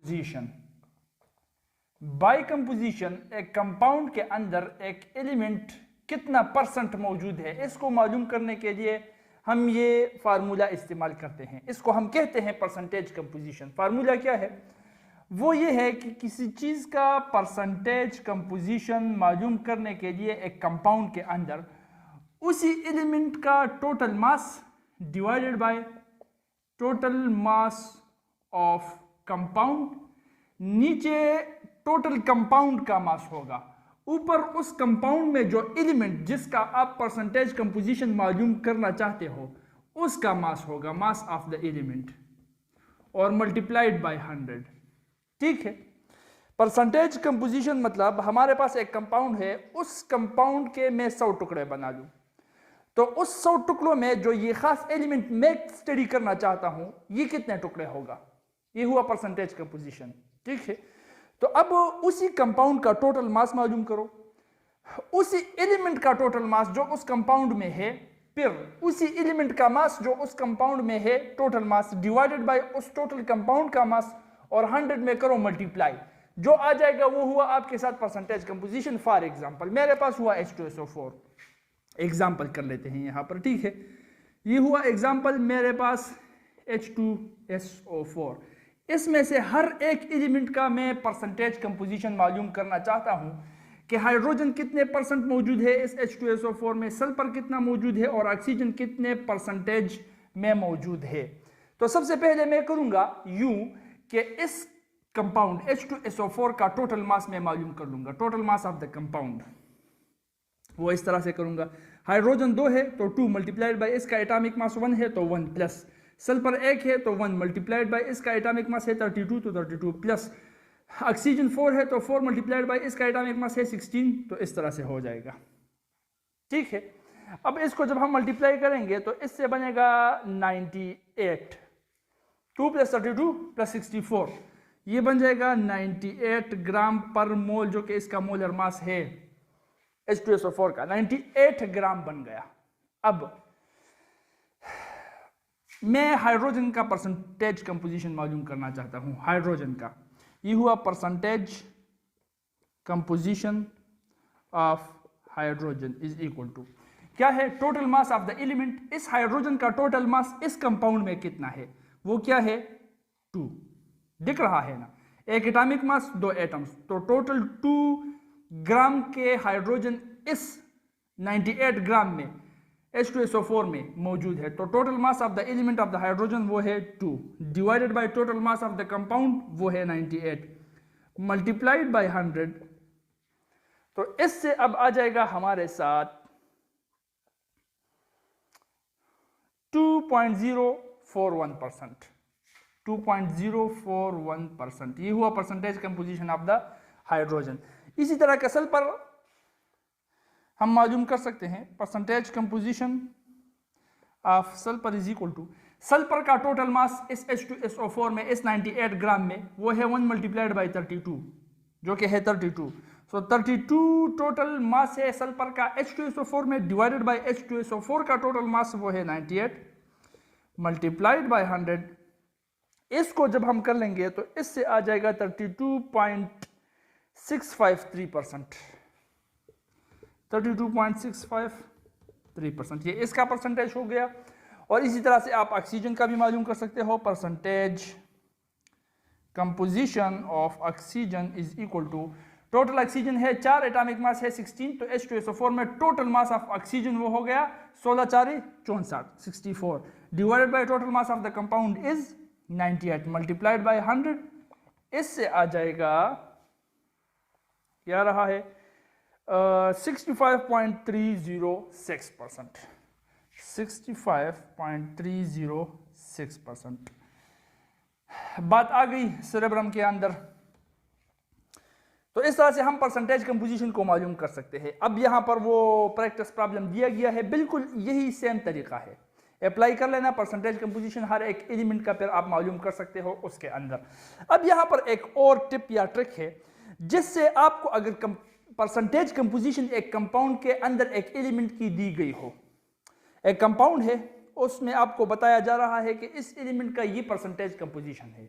Composition. Bye composition एक compound के अंदर एक एलिमेंट कितना परसेंट मौजूद है, इसको मालूम करने के लिए हम ये फार्मूला इस्तेमाल करते हैं। इसको हम कहते हैं परसेंटेज कंपोजिशन। फार्मूला क्या है? वो ये है कि किसी चीज़ का परसेंटेज कंपोजिशन मालूम करने के लिए एक कंपाउंड के अंदर उसी एलिमेंट का total mass divided by total mass of compound, नीचे टोटल कंपाउंड का मास होगा, ऊपर उस कंपाउंड में जो एलिमेंट जिसका आप परसेंटेज कंपोजिशन मालूम करना चाहते हो उसका मास होगा, मास ऑफ द एलिमेंट, और मल्टीप्लाइड बाय 100। ठीक है। परसेंटेज कंपोजिशन मतलब हमारे पास एक कंपाउंड है, उस कंपाउंड के मैं 100 टुकड़े बना लूं, तो उस 100 टुकड़ों में जो ये खास एलिमेंट मैं स्टडी करना चाहता हूं ये कितने टुकड़े होगा, ये हुआ परसेंटेज कंपोजिशन। ठीक है। तो अब उसी कंपाउंड का टोटल मास मालूम करो, उसी एलिमेंट का टोटल मास जो उस कंपाउंड में है, फिर उसी एलिमेंट का मास जो उस कंपाउंड में है टोटल मास डिवाइडेड बाय उस टोटल कंपाउंड का मास, और 100 में करो मल्टीप्लाई, जो आ जाएगा वो हुआ आपके साथ परसेंटेज कंपोजिशन। फॉर एग्जांपल मेरे पास हुआ H2SO4, एग्जांपल कर लेते हैं यहां पर। ठीक है, ये हुआ एग्जांपल मेरे पास H2SO4। इसमें से हर एक एलिमेंट का मैं परसेंटेज कंपोजिशन मालूम करना चाहता हूं कि हाइड्रोजन कितने परसेंट मौजूद है इस H2SO4 में, सल्फर कितना मौजूद है, और ऑक्सीजन कितने परसेंटेज में मौजूद है। तो सबसे पहले मैं करूंगा यूं कि इस कंपाउंड H2SO4 का टोटल मास मैं मालूम कर लूंगा, total mass of the compound. वो इस तरह से करूंगा, हाइड्रोजन 2 है तो 2 मल्टीप्लाइड बाय इसका एटॉमिक मास 1 है तो 1 प्लस, सल्फर 1 है तो 1 मल्टीप्लाइड बाय इसका एटॉमिक मास है 32 तो 32 प्लस, ऑक्सीजन 4 है तो 4 मल्टीप्लाइड बाय इसका एटॉमिक मास है 16, तो इस तरह से हो जाएगा। ठीक है। अब इसको जब हम मल्टीप्लाई करेंगे तो इससे बनेगा 98, 2 प्लस 32 प्लस 64, ये बन जाएगा 98 ग्राम पर मोल, जो कि इसका मोलर मास है H2SO4 का, 98 ग्राम बन गया। अब मैं हाइड्रोजन का परसेंटेज कंपोजिशन मालूम करना चाहता हूं, हाइड्रोजन का। ये हुआ percentage composition of hydrogen is equal to क्या है, total mass of the element. इस हाइड्रोजन का टोटल मास इस कंपाउंड में कितना है, वो क्या है 2, दिख रहा है ना, एक एटॉमिक मास 2 एटम्स, तो टोटल 2 ग्राम के हाइड्रोजन इस 98 ग्राम में H2SO4 में मौजूद है। तो total mass of the element of the hydrogen वो है 2 divided by total mass of the compound वो है 98 मल्टीप्लाइड बाय 100। तो इससे अब आ जाएगा हमारे साथ 2.041%, 2.041%, ये हुआ percentage composition of the hydrogen. इसी तरह का सल्फर हम मालूम कर सकते हैं, percentage composition of sulphur is equal to, sulphur का टोटल मास इस H2SO4 में इस 98 ग्राम में वो है 1 मल्टीप्लाइड बाय 32, जो कि है 32। सो 32 टोटल मास है सल्फर का H2SO4 में, डिवाइडेड बाय H2SO4 का टोटल मास वो है 98 मल्टीप्लाइड बाय 100। इसको जब हम कर लेंगे तो इससे आ जाएगा 32.653%, 32.653%, ये इसका परसेंटेज हो गया। और इसी तरह से आप ऑक्सीजन का भी मालूम कर सकते हो, percentage composition of oxygen is equal to, total oxygen है 4, एटॉमिक मास है 16, तो H2SO4 में टोटल मास ऑफ ऑक्सीजन वो हो गया 16 4 64 64 divided by total mass of the compound is 98 multiplied by 100। इससे आ जाएगा क्या रहा है 65.306%, 65.306%। बात आ गई सेरेब्रम के अंदर। तो इस तरह से हम परसेंटेज कंपोजिशन को मालूम कर सकते हैं। अब यहां पर वो प्रैक्टिस प्रॉब्लम दिया गया है, बिल्कुल यही सेम तरीका है, अप्लाई कर लेना परसेंटेज कंपोजिशन हर एक एलिमेंट का, फिर आप मालूम कर सकते हो उसके अंदर। अब यहां पर एक और टिप या ट्रिक है जिससे आपको अगर परसेंटेज कंपोजिशन एक कंपाउंड के अंदर एक एलिमेंट की दी गई हो, एक कंपाउंड है उसमें आपको बताया जा रहा है कि इस एलिमेंट का ये परसेंटेज कंपोजिशन है,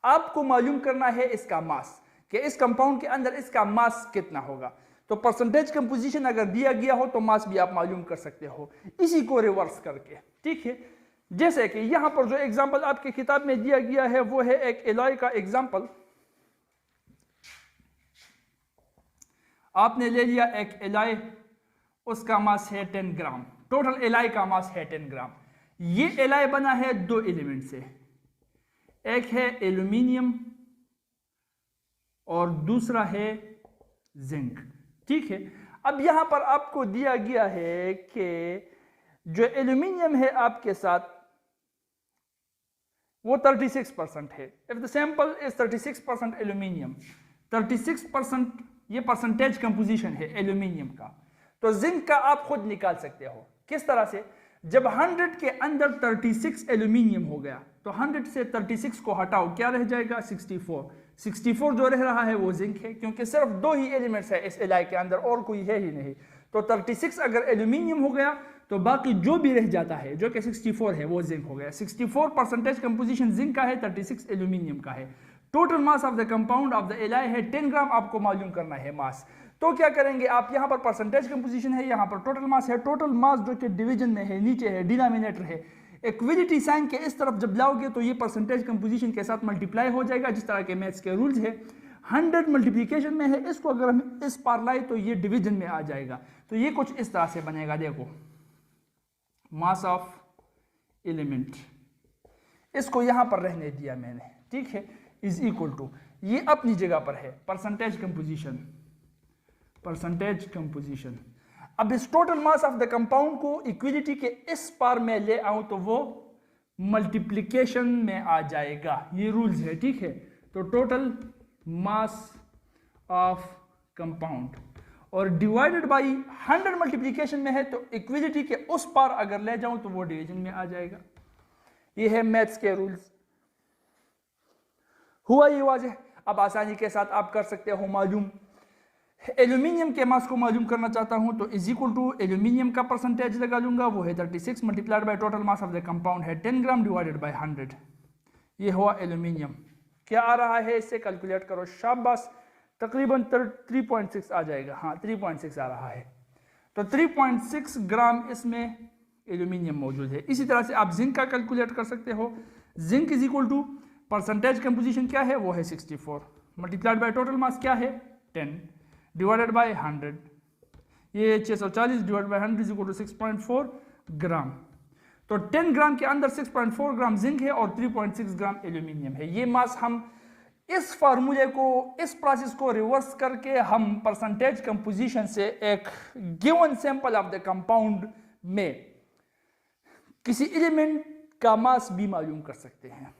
आपको मालूम करना है इसका मास, कि इस कंपाउंड के अंदर इसका मास कितना होगा। तो परसेंटेज कंपोजिशन अगर दिया गया हो तो मास भी आप मालूम कर सकते हो इसी को रिवर्स करके, ठीक है। जैसे कि यहां पर जो एग्जांपल आपकी किताब में दिया गया है वो है एक एलॉय का एग्जांपल। आपने ले लिया एक एलॉय, उसका मास है 10 ग्राम, टोटल एलॉय का मास है 10 ग्राम। ये एलॉय बना है दो एलिमेंट से, एक है एल्यूमिनियम और दूसरा है जिंक, ठीक है। अब यहां पर आपको दिया गया है कि जो एल्यूमिनियम है आपके साथ वो 36% है। If the sample is 36% aluminium, 36% ये परसेंटेज कंपोजिशन है एल्यूमिनियम का। तो जिंक का आप खुद निकाल सकते हो। किस तरह से? जब 100 के अंदर 36 एल्यूमिनियम हो गया तो 100 से 36 को हटाओ, क्या रह जाएगा? 64। 64 जो रह रहा है वो जिंक है, क्योंकि सिर्फ दो ही एलिमेंट्स है इस एलॉय के अंदर और कोई है ही नहीं। तो 36 अगर एल्यूमिनियम हो गया तो बाकी जो भी रह जाता है जो कि 64 है वो जिंक हो गया। 64 परसेंटेज कंपोजिशन जिंक का है, 36 एल्यूमिनियम का है। Total mass of the compound of the alloy है 10 ग्राम, आपको मालूम करना है मास। तो क्या करेंगे आप, यहां पर परसेंटेज कंपोजिशन है, यहां पर टोटल मास है। टोटल मास जो कि डिवीजन में है, नीचे है, डिनोमिनेटर है, इक्विलिटी साइन के इस तरफ जब लाओगे तो ये परसेंटेज कंपोजिशन के साथ मल्टीप्लाई हो जाएगा, जिस तरह के मैथ्स के रूल्स है। 100 मल्टीप्लिकेशन में है, इसको अगर हम इस पार लाए तो ये डिवीजन में आ जाएगा। तो ये कुछ इस तरह से बनेगा, देखो मास ऑफ एलिमेंट, इसको यहां पर रहने दिया मैंने, ठीक है, इज इक्वल टू, ये अपनी जगह पर है परसेंटेज कंपोजिशन, परसेंटेज कंपोजिशन। अब इस total mass of the compound को इक्विलिटी के इस पार में ले आऊं तो वो मल्टीप्लिकेशन में आ जाएगा, ये रूल्स है, ठीक है। तो टोटल मास ऑफ कंपाउंड और डिवाइडेड बाई 100 मल्टीप्लिकेशन में है तो इक्विलिटी के उस पार अगर ले जाऊं तो वो डिवीजन में आ जाएगा। ये है मैथ्स के रूल्स। हुआ ये वाज़ेह? अब आसानी के साथ आप कर सकते हो मालूम। एल्यूमिनियम के मास को मालूम करना चाहता हूं तो इज इक्वल टू एल्यूमिनियम का परसेंटेज लगा लूंगा, वो है 36 multiplied by total mass of the compound है 10 ग्राम डिवाइडेड बाय 100। ये हुआ एल्यूमिनियम। क्या आ रहा है इससे कैलकुलेट करो, शाबाश, तकरीबन 3.6 आ जाएगा। हाँ 3.6 आ रहा है। तो 3.6 ग्राम इसमें एल्यूमिनियम मौजूद है। इसी तरह से आप जिंक का कैलकुलेट कर सकते हो। Zinc is equal to percentage composition क्या है, वो है 64 मल्टीप्लाइड बाय टोटल मास क्या है 10 डिवाइडेड बाय 100, ये 640 divide by 100 is equal to 6.4 gram. तो 10 ग्राम के अंदर 6.4 ग्राम जिंक है और 3.6 ग्राम एल्यूमिनियम है। ये मास हम इस फार्मूले को, इस प्रोसेस को रिवर्स करके हम परसेंटेज कंपोजिशन से एक given sample of the compound में किसी एलिमेंट का मास भी मालूम कर सकते हैं।